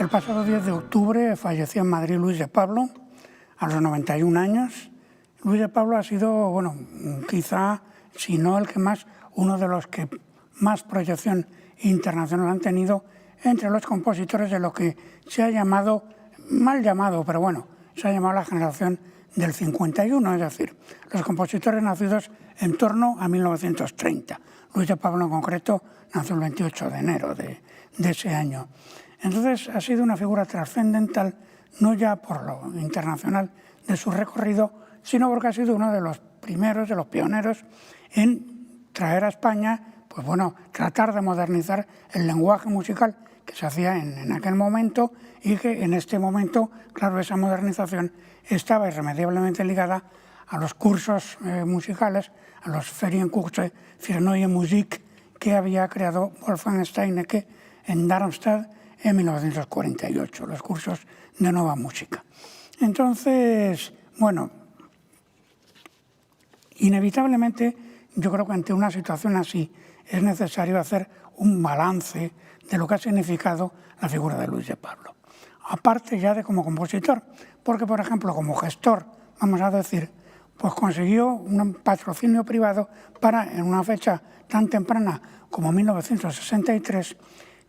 El pasado 10 de octubre falleció en Madrid Luis de Pablo, a los 91 años. Luis de Pablo ha sido, bueno, quizá, si no el que más, uno de los que más proyección internacional han tenido entre los compositores de lo que se ha llamado, mal llamado, pero bueno, se ha llamado la generación del 51, es decir, los compositores nacidos en torno a 1930. Luis de Pablo en concreto nació el 28 de enero de ese año. Entonces ha sido una figura trascendental, no ya por lo internacional de su recorrido, sino porque ha sido uno de los primeros, de los pioneros en traer a España, pues bueno, tratar de modernizar el lenguaje musical que se hacía en aquel momento y que en este momento, claro, esa modernización estaba irremediablemente ligada a los cursos musicales, a los Ferienkurse für Neue Musik que había creado Wolfgang Steinecke en Darmstadt en 1948, los cursos de nueva música. Entonces, bueno, inevitablemente yo creo que ante una situación así es necesario hacer un balance de lo que ha significado la figura de Luis de Pablo. Aparte ya de como compositor, porque por ejemplo como gestor, vamos a decir, pues consiguió un patrocinio privado para, en una fecha tan temprana como 1963,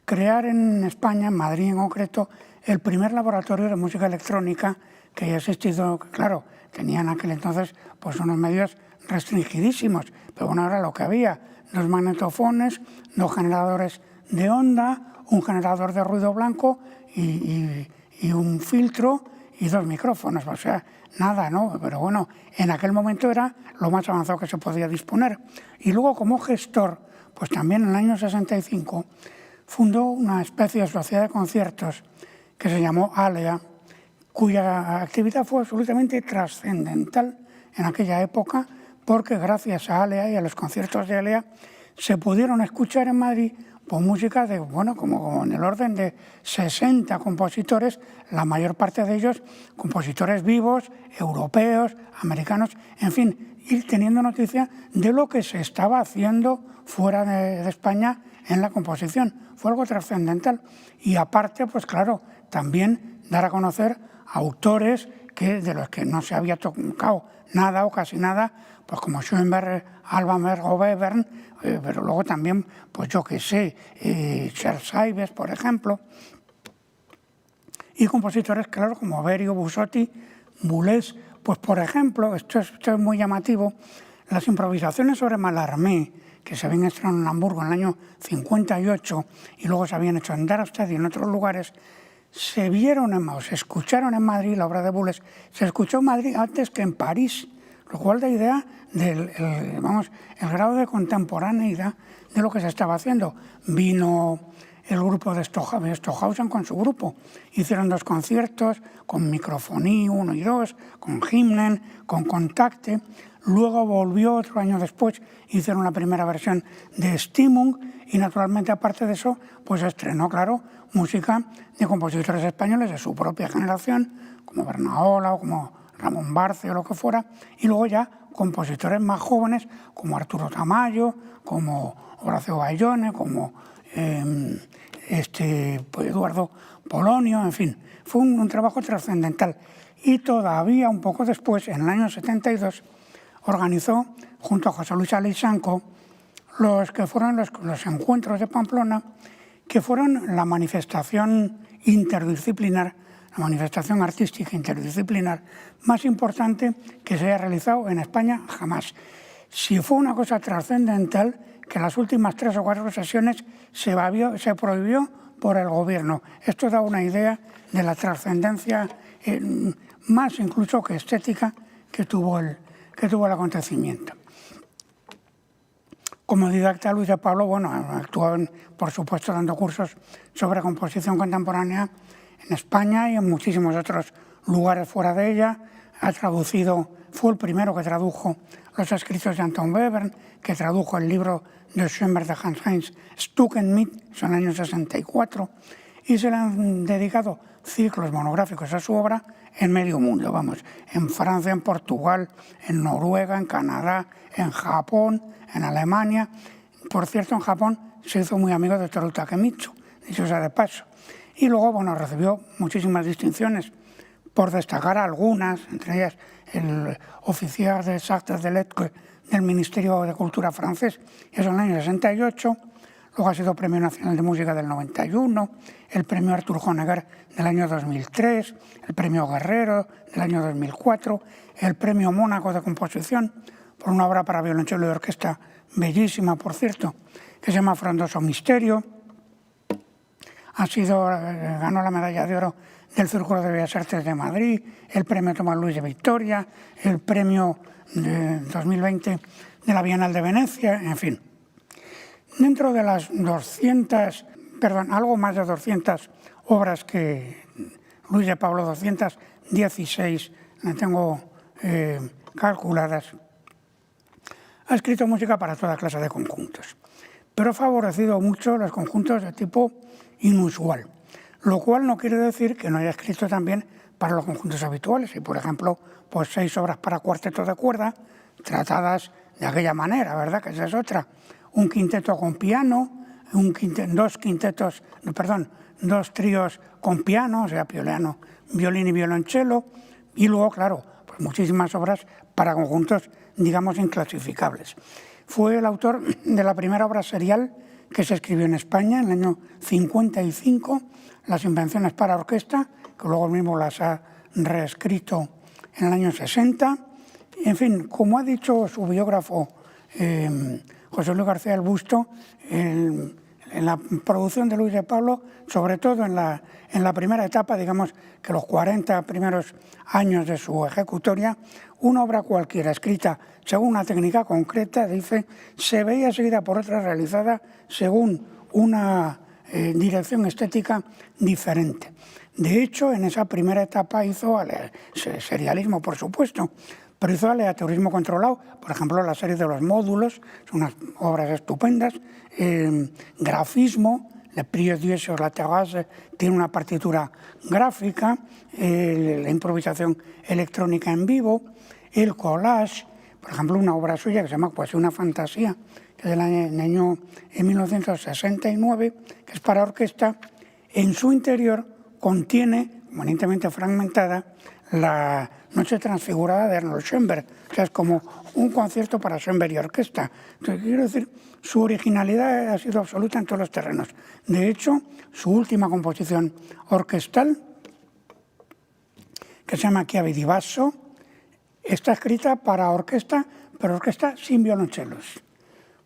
crear en España, en Madrid en concreto, el primer laboratorio de música electrónica que haya existido. Claro, tenían aquel entonces pues unos medios restringidísimos, pero bueno, era lo que había: 2 magnetofones, 2 generadores de onda, un generador de ruido blanco y un filtro y 2 micrófonos, o sea, nada, ¿no? Pero bueno, en aquel momento era lo más avanzado que se podía disponer. Y luego como gestor, pues también en el año 65, fundó una especie de sociedad de conciertos que se llamó ALEA, cuya actividad fue absolutamente trascendental en aquella época, porque gracias a ALEA y a los conciertos de ALEA se pudieron escuchar en Madrid pues música de, bueno, como en el orden de 60 compositores, la mayor parte de ellos compositores vivos, europeos, americanos, en fin, ir teniendo noticia de lo que se estaba haciendo fuera de España en la composición. Fue algo trascendental. Y aparte, pues claro, también dar a conocer autores de los que no se había tocado nada o casi nada, pues como Schoenberg, Alban Berg o Webern, pero luego también, pues yo qué sé, Charles Ives, por ejemplo, y compositores, claro, como Berio, Bussotti, Boulez. Pues por ejemplo, esto es muy llamativo, las improvisaciones sobre Mallarmé, que se habían estrenado en Hamburgo en el año 58 y luego se habían hecho en Darmstadt y en otros lugares, se escucharon en Madrid, la obra de Boulez, se escuchó en Madrid antes que en París, lo cual da idea del el grado de contemporaneidad de lo que se estaba haciendo. Vino el grupo de Stockhausen con su grupo, hicieron 2 conciertos con Microfonie 1 y 2, con Hymnen, con Contacte. Luego volvió otro año después, hicieron la primera versión de Stimmung y naturalmente aparte de eso, pues estrenó, claro, música de compositores españoles de su propia generación, como Bernaola o como Ramón Barce o lo que fuera, y luego ya compositores más jóvenes como Arturo Tamayo, como Horacio Bayone, como pues Eduardo Polonio, en fin, fue un trabajo trascendental. Y todavía un poco después, en el año 72, organizó, junto a José Luis Aleixanco, los que fueron los encuentros de Pamplona, que fueron la manifestación interdisciplinar, la manifestación artística interdisciplinar más importante que se haya realizado en España jamás. Si fue una cosa trascendental, que las últimas 3 o 4 sesiones se prohibió por el gobierno. Esto da una idea de la trascendencia más incluso que estética que tuvo el acontecimiento. Como didacta, Luis de Pablo, bueno, actuó, por supuesto, dando cursos sobre composición contemporánea en España y en muchísimos otros lugares fuera de ella. Ha traducido, fue el primero que tradujo los escritos de Anton Webern, que tradujo el libro de Schoenberg de Hans-Heinz Stücken mit, en el año 64, y se le han dedicado ciclos monográficos a su obra en medio mundo, en Francia, en Portugal, en Noruega, en Canadá, en Japón, en Alemania. Por cierto, en Japón se hizo muy amigo de Toru Takemitsu, dicho sea de paso. Y luego, bueno, recibió muchísimas distinciones, por destacar algunas, entre ellas el oficial des Arts de Lettres del Ministerio de Cultura francés, eso en el año 68, luego ha sido Premio Nacional de Música del 91, el Premio Artur Honegger del año 2003, el Premio Guerrero del año 2004, el Premio Mónaco de Composición por una obra para violonchelo y orquesta bellísima, por cierto, que se llama Frondoso Misterio. Ganó la medalla de oro del Círculo de Bellas Artes de Madrid, el Premio Tomás Luis de Victoria, el Premio de 2020 de la Bienal de Venecia, en fin. Dentro de las algo más de 200 obras que Luis de Pablo, 216 las tengo calculadas, ha escrito música para toda clase de conjuntos, pero ha favorecido mucho los conjuntos de tipo inusual, lo cual no quiere decir que no haya escrito también para los conjuntos habituales. Y, por ejemplo, pues 6 obras para cuarteto de cuerda, tratadas de aquella manera, ¿verdad? Que esa es otra. Un quinteto con piano, dos tríos con piano, o sea, piano, violín y violonchelo, y luego, claro, pues muchísimas obras para conjuntos, digamos, inclasificables. Fue el autor de la primera obra serial que se escribió en España en el año 55, Las Invenciones para Orquesta, que luego mismo las ha reescrito en el año 60. En fin, como ha dicho su biógrafo José Luis García del Busto, en la producción de Luis de Pablo, sobre todo en la primera etapa, digamos que los 40 primeros años de su ejecutoria, una obra cualquiera escrita según una técnica concreta, dice, se veía seguida por otra realizada según una dirección estética diferente. De hecho, en esa primera etapa hizo serialismo, por supuesto, pero hizo aleatorismo controlado, por ejemplo, la serie de los módulos, son unas obras estupendas, grafismo, Le Prix Dieu sur la Terrasse tiene una partitura gráfica, la improvisación electrónica en vivo, el collage, por ejemplo, una obra suya que se llama Pues una fantasía, que es del año 1969, que es para orquesta. En su interior contiene, eminentemente fragmentada, la Noche Transfigurada de Arnold Schoenberg, o sea, es como un concierto para Schoenberg y orquesta. Entonces, quiero decir, su originalidad ha sido absoluta en todos los terrenos. De hecho, su última composición orquestal, que se llama Chiavi di Basso, está escrita para orquesta, pero orquesta sin violonchelos.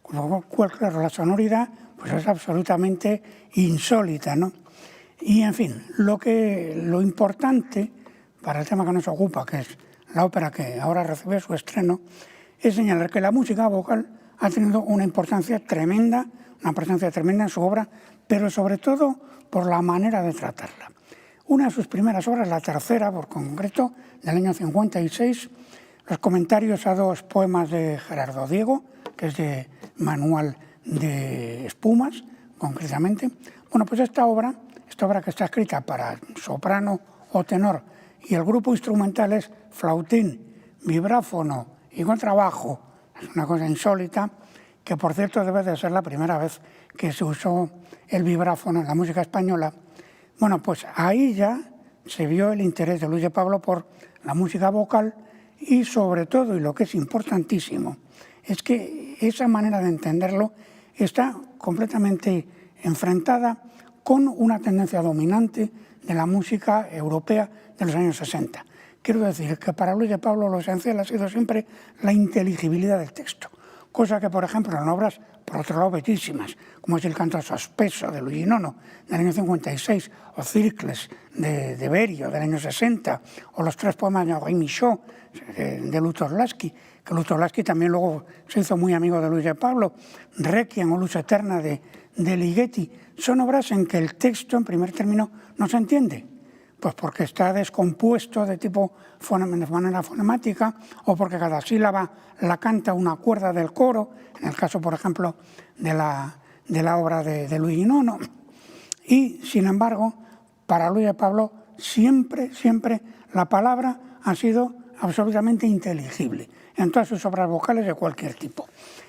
Con lo cual, claro, la sonoridad pues es absolutamente insólita, ¿no? Y, en fin, lo importante para el tema que nos ocupa, que es la ópera que ahora recibe su estreno, es señalar que la música vocal ha tenido una importancia tremenda en su obra, pero sobre todo por la manera de tratarla. Una de sus primeras obras, la tercera, por concreto, del año 56, los comentarios a 2 poemas de Gerardo Diego, que es de Manual de Espumas, concretamente. Bueno, pues esta obra que está escrita para soprano o tenor, y el grupo instrumental es flautín, vibráfono y contrabajo. Es una cosa insólita, que por cierto debe de ser la primera vez que se usó el vibráfono en la música española. Bueno, pues ahí ya se vio el interés de Luis de Pablo por la música vocal y sobre todo, y lo que es importantísimo, es que esa manera de entenderlo está completamente enfrentada con una tendencia dominante de la música europea de los años 60. Quiero decir que para Luis de Pablo lo esencial ha sido siempre la inteligibilidad del texto, cosa que, por ejemplo, en obras, por otro lado, bellísimas, como es el Canto Sospeso de Luigi Nono, del año 56, o Circles de Berio, del año 60, o los 3 poemas de Henri Michaud, de Lutoslawski, que Lutoslawski también luego se hizo muy amigo de Luis de Pablo, Requiem o Luz Eterna de Ligeti, son obras en que el texto, en primer término, no se entiende, pues porque está descompuesto de manera fonemática, o porque cada sílaba la canta una cuerda del coro, en el caso, por ejemplo, de la obra de Luigi Nono. Y, sin embargo, para Luis de Pablo siempre la palabra ha sido absolutamente inteligible en todas sus obras vocales de cualquier tipo.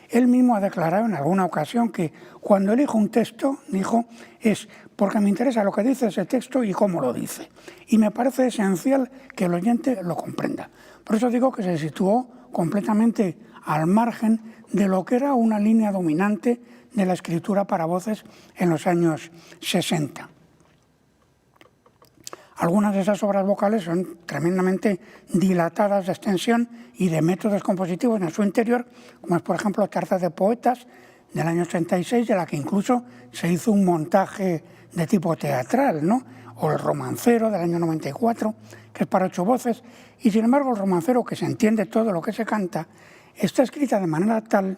Él mismo ha declarado en alguna ocasión que cuando elijo un texto, dijo, es porque me interesa lo que dice ese texto y cómo lo dice. Y me parece esencial que el oyente lo comprenda. Por eso digo que se situó completamente al margen de lo que era una línea dominante de la escritura para voces en los años 60. Algunas de esas obras vocales son tremendamente dilatadas de extensión y de métodos compositivos en su interior, como es, por ejemplo, Cartas de Poetas, del año 86, de la que incluso se hizo un montaje de tipo teatral, ¿no? O El Romancero, del año 94, que es para 8 voces. Y, sin embargo, el romancero, que se entiende todo lo que se canta, está escrita de manera tal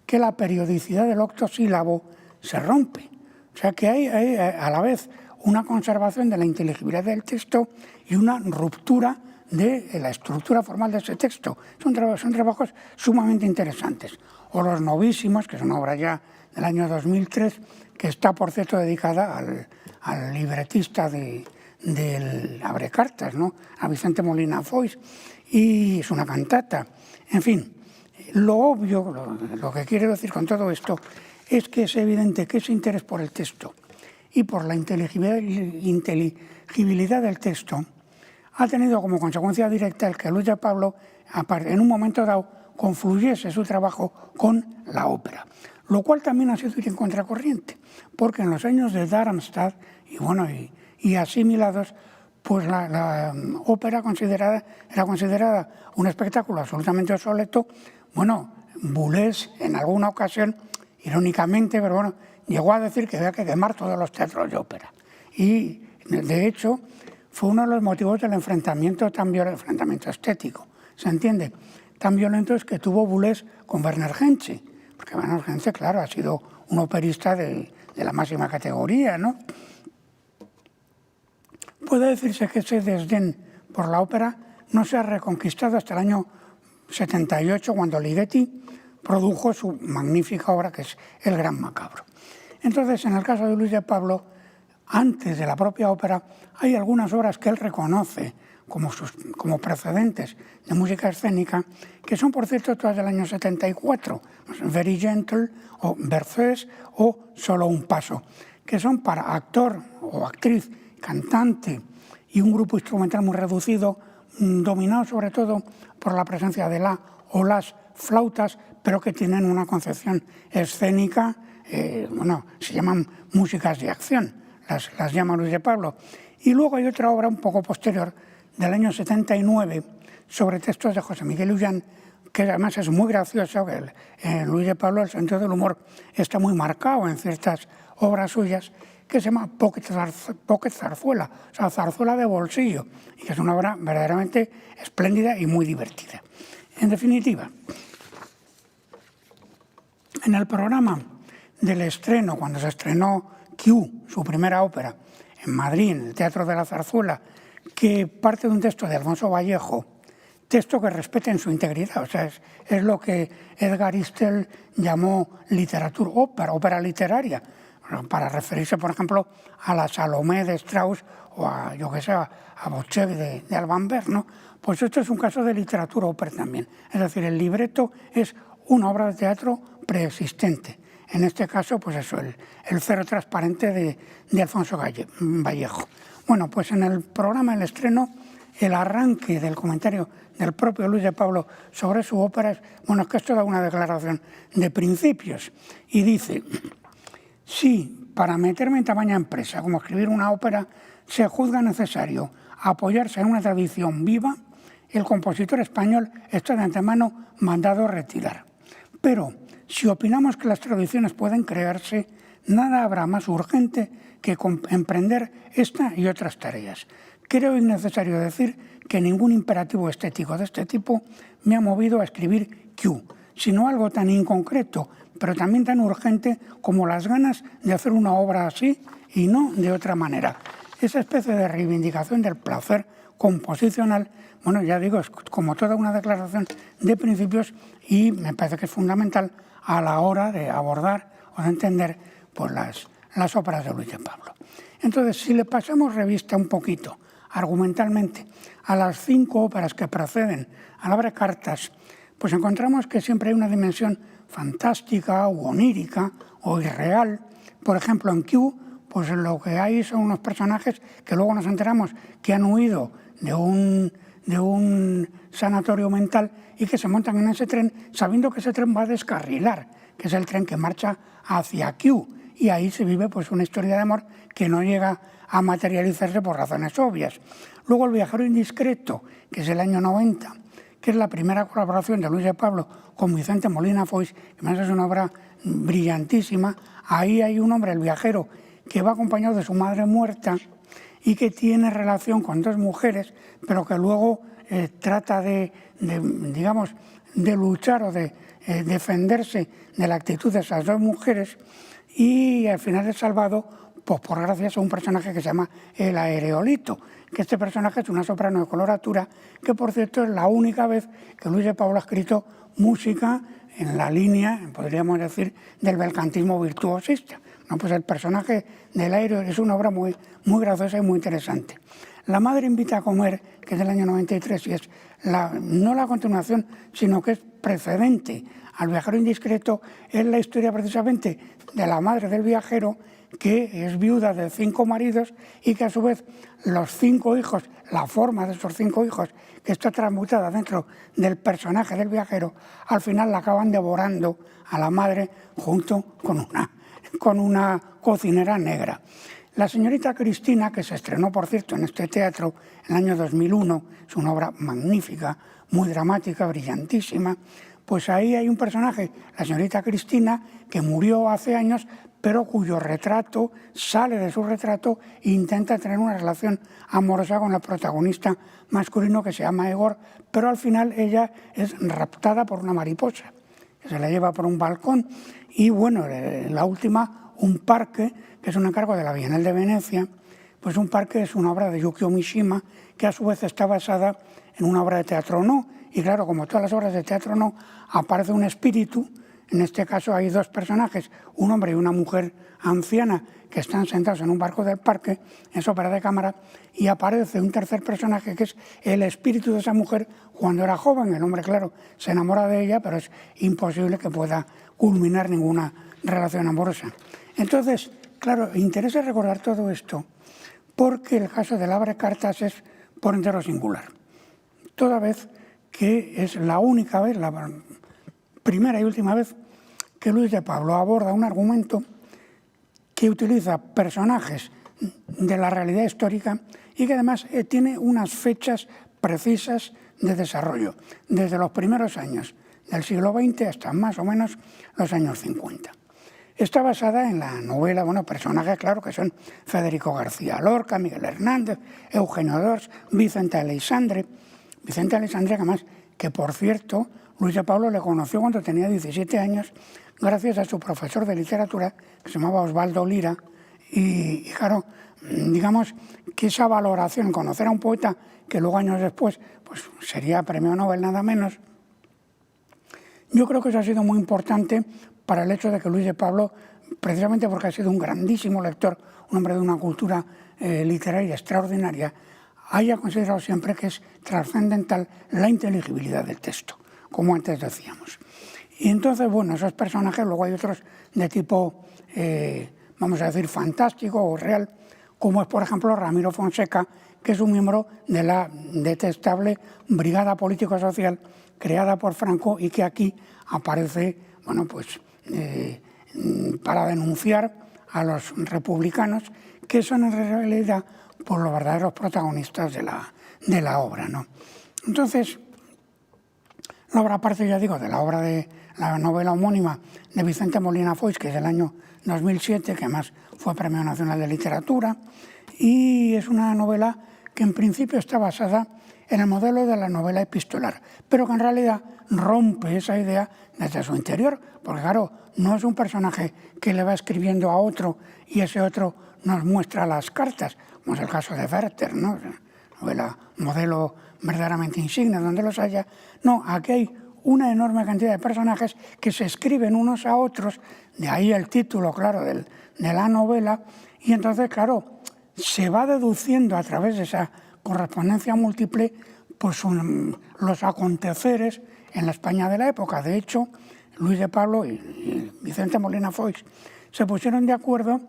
que la periodicidad del octosílabo se rompe. O sea que hay a la vez una conservación de la inteligibilidad del texto y una ruptura de la estructura formal de ese texto. Son trabajos sumamente interesantes. O Los Novísimos, que es una obra ya del año 2003, que está, por cierto, dedicada al libretista del Abrecartas, ¿no? A Vicente Molina Foix, y es una cantata. En fin, lo obvio, lo que quiero decir con todo esto, es que es evidente que ese interés por el texto y por la inteligibilidad del texto ha tenido como consecuencia directa el que Luis de Pablo, en un momento dado, confluyese su trabajo con la ópera, lo cual también ha sido ir en contracorriente, porque en los años de Darmstadt y asimilados, pues la ópera era considerada un espectáculo absolutamente obsoleto. Boulez en alguna ocasión, irónicamente, pero bueno, llegó a decir que había que quemar todos los teatros de ópera. Y, de hecho, fue uno de los motivos del enfrentamiento estético, ¿se entiende? Tan violento es que tuvo Boulez con Werner Henze, porque Werner Henze, claro, ha sido un operista de la máxima categoría, ¿no? Puede decirse que ese desdén por la ópera no se ha reconquistado hasta el año 78, cuando Ligeti produjo su magnífica obra, que es El Gran Macabro. Entonces, en el caso de Luis de Pablo, antes de la propia ópera, hay algunas obras que él reconoce como precedentes de música escénica, que son, por cierto, todas del año 74, Very Gentle, o Berceuse, o Solo un paso, que son para actor o actriz, cantante y un grupo instrumental muy reducido, dominado sobre todo por la presencia de la o las flautas, pero que tienen una concepción escénica, se llaman músicas de acción, las llama Luis de Pablo. Y luego hay otra obra un poco posterior, del año 79, sobre textos de José Miguel Ullán, que además es muy gracioso, que en Luis de Pablo el sentido del humor está muy marcado en ciertas obras suyas, que se llama Pocket Zarzuela, o sea, zarzuela de bolsillo, y que es una obra verdaderamente espléndida y muy divertida. En definitiva, en el programa del estreno, cuando se estrenó Q, su primera ópera, en Madrid, en el Teatro de la Zarzuela, que parte de un texto de Alfonso Vallejo, texto que respeta en su integridad, o sea, es lo que Edgar Istel llamó ópera literaria, para referirse, por ejemplo, a la Salomé de Strauss o a Botschek de Alban Berg, ¿no? Pues esto es un caso de literatura ópera también. Es decir, el libreto es una obra de teatro preexistente. En este caso, pues eso, el Cero transparente de Alfonso Vallejo. Bueno, pues en el programa, el estreno, el arranque del comentario del propio Luis de Pablo sobre su ópera es que esto da una declaración de principios. Y dice: si para meterme en tamaña empresa como escribir una ópera se juzga necesario apoyarse en una tradición viva, el compositor español está de antemano mandado a retirar. Pero si opinamos que las tradiciones pueden crearse, nada habrá más urgente que emprender esta y otras tareas. Creo innecesario decir que ningún imperativo estético de este tipo me ha movido a escribir Q, sino algo tan inconcreto, pero también tan urgente como las ganas de hacer una obra así y no de otra manera. Esa especie de reivindicación del placer composicional, ya digo, es como toda una declaración de principios y me parece que es fundamental a la hora de abordar o de entender pues, las óperas de Luis de Pablo. Entonces, si le pasamos revista un poquito argumentalmente a las 5 óperas que preceden al Abre Cartas, pues encontramos que siempre hay una dimensión fantástica o onírica o irreal. Por ejemplo, en Q, pues lo que hay son unos personajes que luego nos enteramos que han huido de un sanatorio mental y que se montan en ese tren sabiendo que ese tren va a descarrilar, que es el tren que marcha hacia Q. Y ahí se vive pues una historia de amor que no llega a materializarse por razones obvias. Luego El viajero indiscreto, que es el año 90, que es la primera colaboración de Luis de Pablo con Vicente Molina Foix, que además es una obra brillantísima. Ahí hay un hombre, el viajero, que va acompañado de su madre muerta y que tiene relación con dos mujeres, pero que luego trata de luchar o de defenderse de la actitud de esas dos mujeres, y al final es salvado pues por gracias a un personaje que se llama el Aereolito, que este personaje es una soprano de coloratura, que por cierto es la única vez que Luis de Pablo ha escrito música en la línea, podríamos decir, del belcantismo virtuosista. No, pues el personaje del Aéreo es una obra muy, muy graciosa y muy interesante. La madre invita a comer, que es del año 93, y es no la continuación, sino que es precedente al viajero indiscreto, es la historia precisamente de la madre del viajero, que es viuda de 5 maridos y que a su vez los 5 hijos, la forma de esos 5 hijos que está transmutada dentro del personaje del viajero, al final la acaban devorando a la madre junto con una cocinera negra. La señorita Cristina, que se estrenó por cierto en este teatro en el año 2001, es una obra magnífica, muy dramática, brillantísima, pues ahí hay un personaje, la señorita Cristina, que murió hace años, pero cuyo retrato sale de su retrato e intenta tener una relación amorosa con el protagonista masculino que se llama Igor, pero al final ella es raptada por una mariposa, que se la lleva por un balcón. Y bueno, la última, Un parque, que es un encargo de la Bienal de Venecia, pues Un parque es una obra de Yukio Mishima, que a su vez está basada en una obra de teatro no. Y claro, como todas las obras de teatro no, aparece un espíritu. En este caso hay 2 personajes, un hombre y una mujer anciana que están sentados en un barco del parque, es ópera de cámara, y aparece un tercer personaje que es el espíritu de esa mujer cuando era joven. El hombre, claro, se enamora de ella, pero es imposible que pueda culminar ninguna relación amorosa. Entonces, claro, interesa recordar todo esto porque el caso del Abre Cartas es por entero singular. Toda vez que es la única vez, la primera y última vez que Luis de Pablo aborda un argumento que utiliza personajes de la realidad histórica y que además tiene unas fechas precisas de desarrollo, desde los primeros años del siglo XX hasta más o menos los años 50. Está basada en la novela, personajes, claro, que son Federico García Lorca, Miguel Hernández, Eugenio d'Ors, Vicente Aleixandre. Vicente Aleixandre, además, que por cierto, Luis de Pablo le conoció cuando tenía 17 años, gracias a su profesor de literatura, que se llamaba Osvaldo Lira, y claro, digamos que esa valoración, conocer a un poeta que luego años después pues sería premio Nobel nada menos, yo creo que eso ha sido muy importante para el hecho de que Luis de Pablo, precisamente porque ha sido un grandísimo lector, un hombre de una cultura literaria extraordinaria, haya considerado siempre que es trascendental la inteligibilidad del texto, como antes decíamos. Y entonces, esos personajes, luego hay otros de tipo, vamos a decir, fantástico o real, como es, por ejemplo, Ramiro Fonseca, que es un miembro de la detestable Brigada Político-Social creada por Franco y que aquí aparece, para denunciar a los republicanos, que son en realidad por los verdaderos protagonistas de la obra, ¿no? Entonces, la obra parte, ya digo, de la obra de la novela homónima de Vicente Molina Foix, que es del año 2007, que además fue Premio Nacional de Literatura, y es una novela que en principio está basada en el modelo de la novela epistolar, pero que en realidad rompe esa idea desde su interior, porque claro, no es un personaje que le va escribiendo a otro y ese otro nos muestra las cartas, como es el caso de Werther, ¿no? Novela modelo verdaderamente insigne donde los haya. No, aquí hay una enorme cantidad de personajes que se escriben unos a otros, de ahí el título, claro, de la novela, y entonces, claro, se va deduciendo a través de esa correspondencia múltiple pues, los aconteceres en la España de la época. De hecho, Luis de Pablo y Vicente Molina Foix se pusieron de acuerdo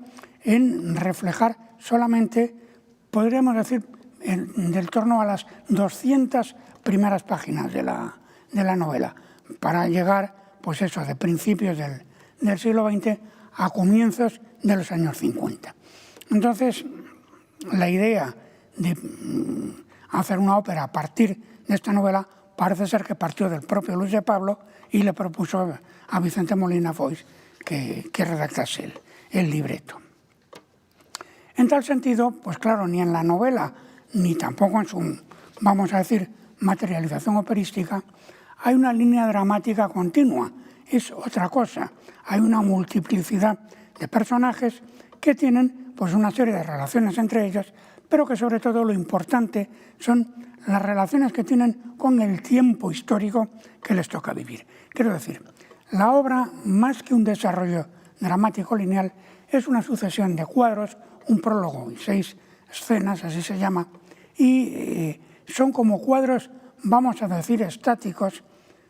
en reflejar solamente, podríamos decir, del torno a las 200 primeras páginas de la novela, para llegar, pues eso, de principios del siglo XX a comienzos de los años 50. Entonces, la idea de hacer una ópera a partir de esta novela parece ser que partió del propio Luis de Pablo y le propuso a Vicente Molina Foix que redactase el libreto. En tal sentido, pues claro, ni en la novela, ni tampoco en su, vamos a decir, materialización operística, hay una línea dramática continua. Es otra cosa. Hay una multiplicidad de personajes que tienen pues, una serie de relaciones entre ellos, pero que sobre todo lo importante son las relaciones que tienen con el tiempo histórico que les toca vivir. Quiero decir, la obra, más que un desarrollo dramático lineal, es una sucesión de cuadros, un prólogo y 6 escenas, así se llama, y son como cuadros, vamos a decir, estáticos,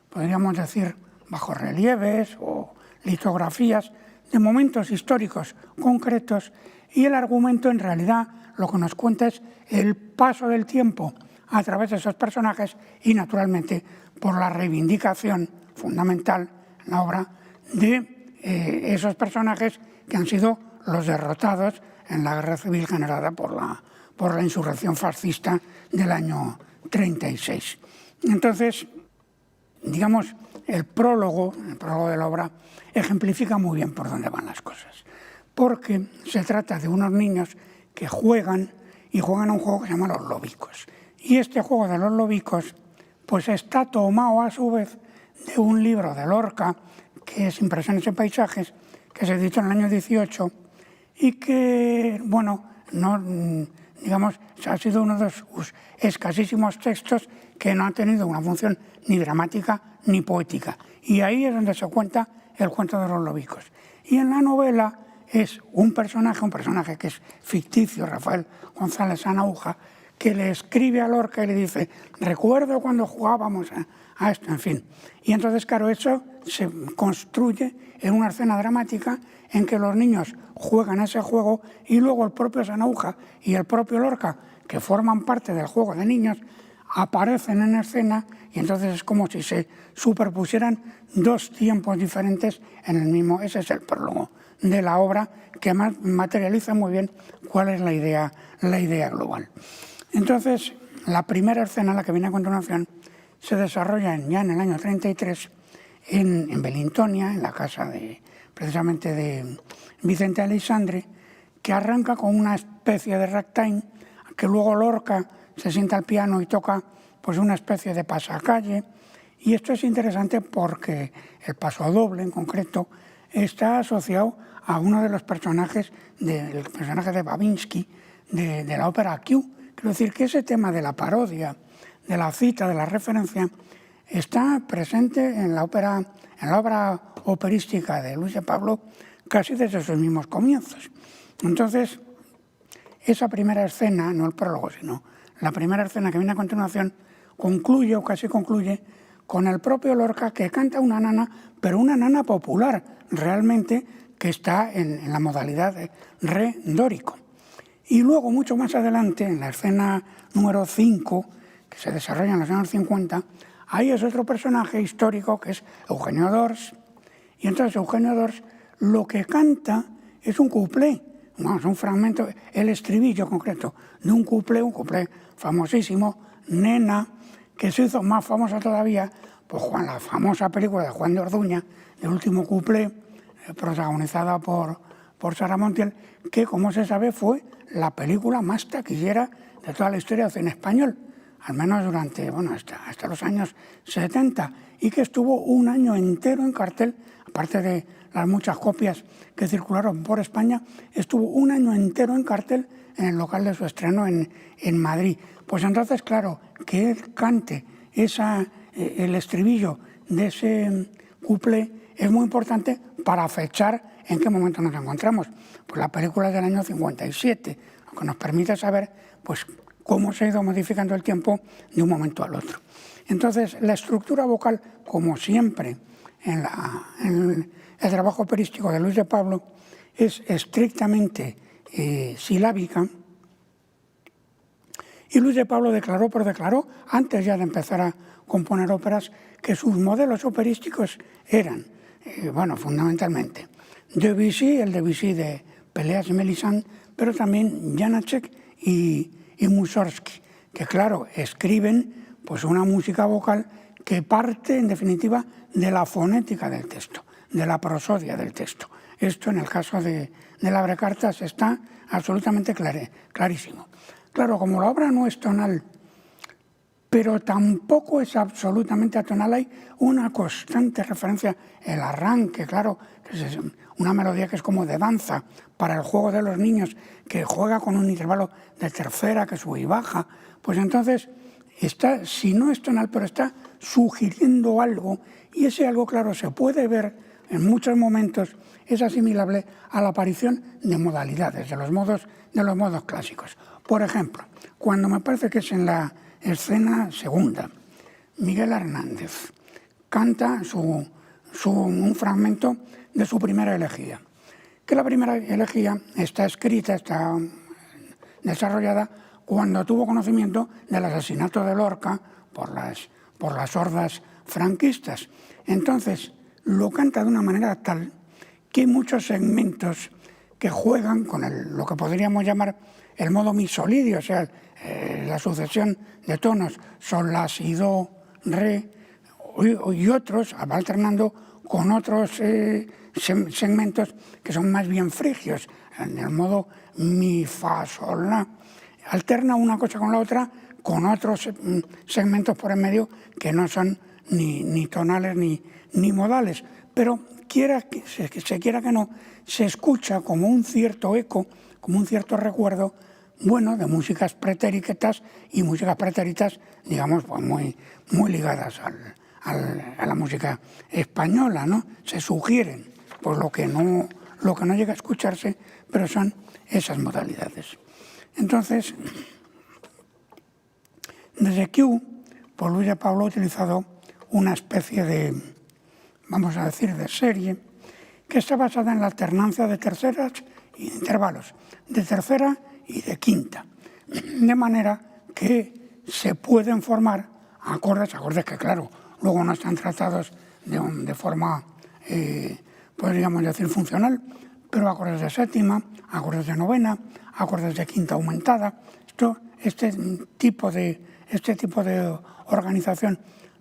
podríamos decir bajorrelieves o litografías de momentos históricos concretos, y el argumento en realidad lo que nos cuenta es el paso del tiempo a través de esos personajes y naturalmente por la reivindicación fundamental en la obra de esos personajes que han sido los derrotados en la guerra civil generada por la insurrección fascista del año 36. Entonces, digamos, el prólogo de la obra ejemplifica muy bien por dónde van las cosas, porque se trata de unos niños que juegan a un juego que se llama Los Lobicos. Y este juego de los lobicos pues está tomado a su vez de un libro de Lorca, que es Impresiones en Paisajes, que se editó en el año 18 y que, bueno, no, digamos, ha sido uno de sus escasísimos textos que no ha tenido una función ni dramática ni poética. Y ahí es donde se cuenta el cuento de los lobicos. Y en la novela es un personaje que es ficticio, Rafael González Sanahúja, que le escribe a Lorca y le dice, recuerdo cuando jugábamos a esto, en fin. Y entonces, claro, eso se construye en una escena dramática en que los niños juegan ese juego y luego el propio Sanahúja y el propio Lorca, que forman parte del juego de niños, aparecen en escena y entonces es como si se superpusieran dos tiempos diferentes en el mismo. Ese es el prólogo de la obra que materializa muy bien cuál es la idea global. Entonces, la primera escena, la que viene a continuación, se desarrolla ya en el año 33 en Belintonia, en la casa precisamente de Vicente Aleixandre, que arranca con una especie de ragtime, que luego Lorca se sienta al piano y toca pues, una especie de pasacalle. Y esto es interesante porque el pasodoble en concreto está asociado a uno de los personajes, el personaje de Babinski, de la ópera Q. Quiero decir que ese tema de la parodia, de la cita, de la referencia, está presente en la obra operística de Luis de Pablo casi desde sus mismos comienzos. Entonces, esa primera escena, no el prólogo, sino la primera escena que viene a continuación, concluye o casi concluye con el propio Lorca que canta una nana, pero una nana popular, realmente, que está en la modalidad de re dórico. Y luego, mucho más adelante, en la escena número 5, que se desarrolla en los años 50, ahí es otro personaje histórico que es Eugenio d'Ors. Y entonces Eugenio d'Ors lo que canta es un cuplé, es un fragmento, el estribillo concreto de un cuplé famosísimo, Nena, que se hizo más famosa todavía por la famosa película de Juan de Orduña, El último cuplé, protagonizada por Sara Montiel, que, como se sabe, fue la película más taquillera de toda la historia del cine español, al menos durante, hasta los años 70, y que estuvo un año entero en cartel, aparte de las muchas copias que circularon por España, estuvo un año entero en cartel en el local de su estreno en Madrid. Pues entonces, claro, que él cante el estribillo de ese cuplé es muy importante para fechar en qué momento nos encontramos. Pues la película es del año 57, lo que nos permite saber pues, cómo se ha ido modificando el tiempo de un momento al otro. Entonces, la estructura vocal, como siempre en el trabajo operístico de Luis de Pablo, es estrictamente silábica. Y Luis de Pablo declaró, antes ya de empezar a componer óperas, que sus modelos operísticos eran, fundamentalmente, Debussy, el Debussy de Peleas y Melisande, pero también Janáček y Mussorgsky, que claro, escriben pues una música vocal que parte, en definitiva, de la fonética del texto, de la prosodia del texto. Esto, en el caso de Abre Cartas, está absolutamente clarísimo. Claro, como la obra no es tonal, pero tampoco es absolutamente atonal, hay una constante referencia, el arranque, claro, que es una melodía que es como de danza para el juego de los niños, que juega con un intervalo de tercera que sube y baja, pues entonces está, si no es tonal, pero está sugiriendo algo, y ese algo, claro, se puede ver en muchos momentos, es asimilable a la aparición de modalidades, de los modos clásicos. Por ejemplo, cuando me parece que es en la escena segunda, Miguel Hernández canta un fragmento de su primera elegía, que la primera elegía está escrita, está desarrollada cuando tuvo conocimiento del asesinato de Lorca por las hordas franquistas. Entonces, lo canta de una manera tal que hay muchos segmentos que juegan con lo que podríamos llamar el modo misolidio, o sea, la sucesión de tonos, sol, la, si, do, re, y otros, va alternando con otros segmentos que son más bien frigios, en el modo mi, fa, sol, la. Alterna una cosa con la otra, con otros segmentos por en medio que no son ni tonales ni modales, pero se quiera que no, se escucha como un cierto eco, como un cierto recuerdo, de músicas pretéritas y músicas pretéritas, digamos, pues muy ligadas a la música española, ¿no? Se sugieren, pues lo que no llega a escucharse, pero son esas modalidades. Entonces, desde Q, pues Luis de Pablo ha utilizado una especie de, vamos a decir, de serie, que está basada en la alternancia de terceras y de intervalos, de tercera y de quinta, de manera que se pueden formar acordes que claro, luego no están tratados de forma, podríamos decir, funcional, pero acordes de séptima, acordes de novena, acordes de quinta aumentada. Este tipo de organización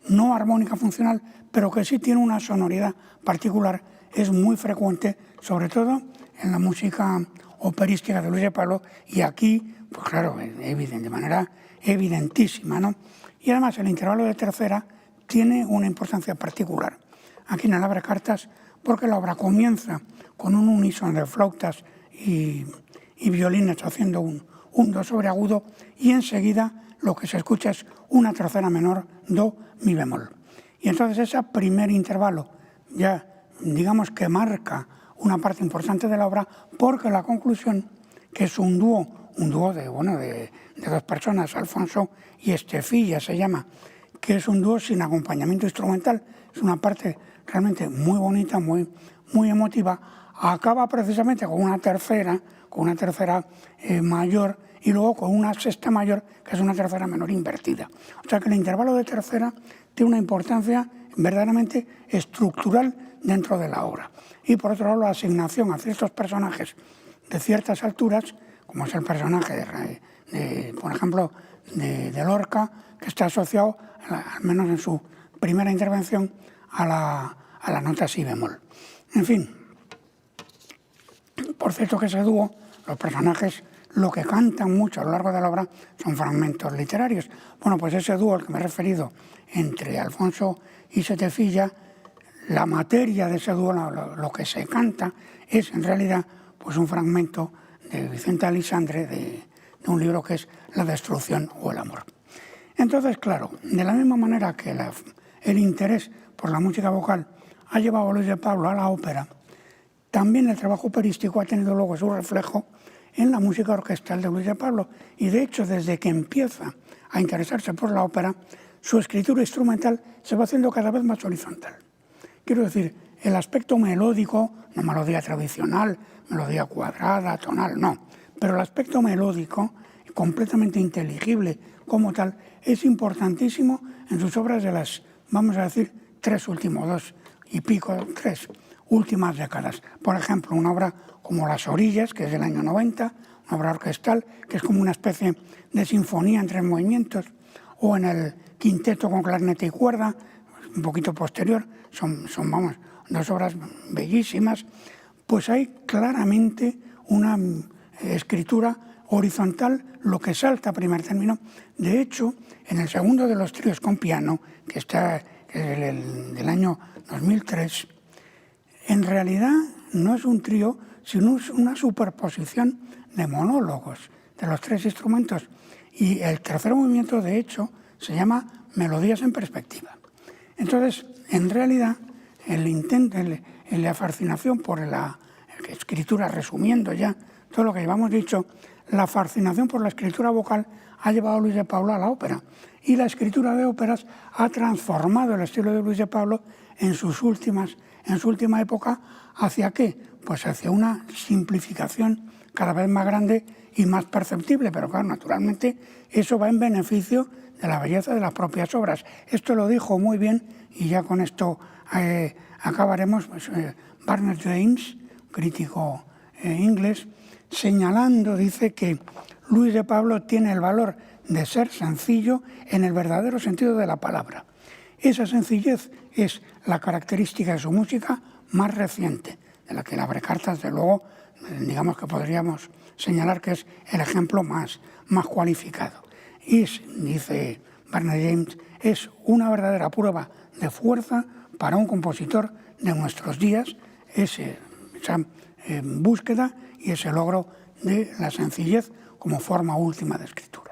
no armónica funcional, pero que sí tiene una sonoridad particular, es muy frecuente, sobre todo en la música operística de Luis de Pablo, y aquí, pues claro, de manera evidentísima, ¿no? Y además el intervalo de tercera tiene una importancia particular aquí en el Abre Cartas, porque la obra comienza con un unísono de flautas y violines haciendo un do sobreagudo, y enseguida lo que se escucha es una tercera menor, do, mi bemol. Y entonces ese primer intervalo ya, digamos que marca una parte importante de la obra, porque la conclusión, que es un dúo de dos personas, Alfonso y Estefilla se llama, que es un dúo sin acompañamiento instrumental, es una parte realmente muy bonita, muy emotiva, acaba precisamente con una tercera mayor, y luego con una sexta mayor, que es una tercera menor invertida. O sea que el intervalo de tercera tiene una importancia verdaderamente estructural dentro de la obra. Y por otro lado, la asignación a ciertos personajes de ciertas alturas, como es el personaje, por ejemplo, de Lorca, que está asociado, al menos en su primera intervención, a la nota si bemol. En fin, por cierto que ese dúo, los personajes, lo que cantan mucho a lo largo de la obra son fragmentos literarios. Bueno, pues ese dúo al que me he referido entre Alfonso y Estefilla, la materia de ese dúo, lo que se canta, es en realidad pues un fragmento de Vicente Aleixandre de un libro que es La destrucción o el amor. Entonces, claro, de la misma manera que el interés por la música vocal ha llevado a Luis de Pablo a la ópera, también el trabajo operístico ha tenido luego su reflejo en la música orquestal de Luis de Pablo. Y de hecho, desde que empieza a interesarse por la ópera, su escritura instrumental se va haciendo cada vez más horizontal. Quiero decir, el aspecto melódico, no melodía tradicional, melodía cuadrada, tonal, no, pero el aspecto melódico, completamente inteligible como tal, es importantísimo en sus obras de las, vamos a decir, tres últimas décadas. Por ejemplo, una obra como Las Orillas, que es del año 90, una obra orquestal, que es como una especie de sinfonía en tres movimientos, o en el quinteto con clarinete y cuerda, un poquito posterior, son dos obras bellísimas, pues hay claramente una escritura horizontal, lo que salta a primer término. De hecho, en el segundo de los tríos con piano, que está del año 2003, en realidad no es un trío, sino una superposición de monólogos de los tres instrumentos. Y el tercer movimiento, de hecho, se llama Melodías en perspectiva. Entonces, en realidad, la fascinación por la escritura, resumiendo ya todo lo que llevamos dicho, la fascinación por la escritura vocal ha llevado a Luis de Pablo a la ópera. Y la escritura de óperas ha transformado el estilo de Luis de Pablo en su última época. ¿Hacia qué? Pues hacia una simplificación cada vez más grande y más perceptible. Pero claro, naturalmente, eso va en beneficio de la belleza de las propias obras. Esto lo dijo muy bien, y ya con esto acabaremos, pues, Barnett James, crítico inglés, señalando, dice que Luis de Pablo tiene el valor de ser sencillo en el verdadero sentido de la palabra. Esa sencillez es la característica de su música más reciente, de la que el Abrecartas, de luego, digamos que podríamos señalar que es el ejemplo más cualificado. Y dice Barnett James, es una verdadera prueba de fuerza para un compositor de nuestros días, esa búsqueda y ese logro de la sencillez como forma última de escritura.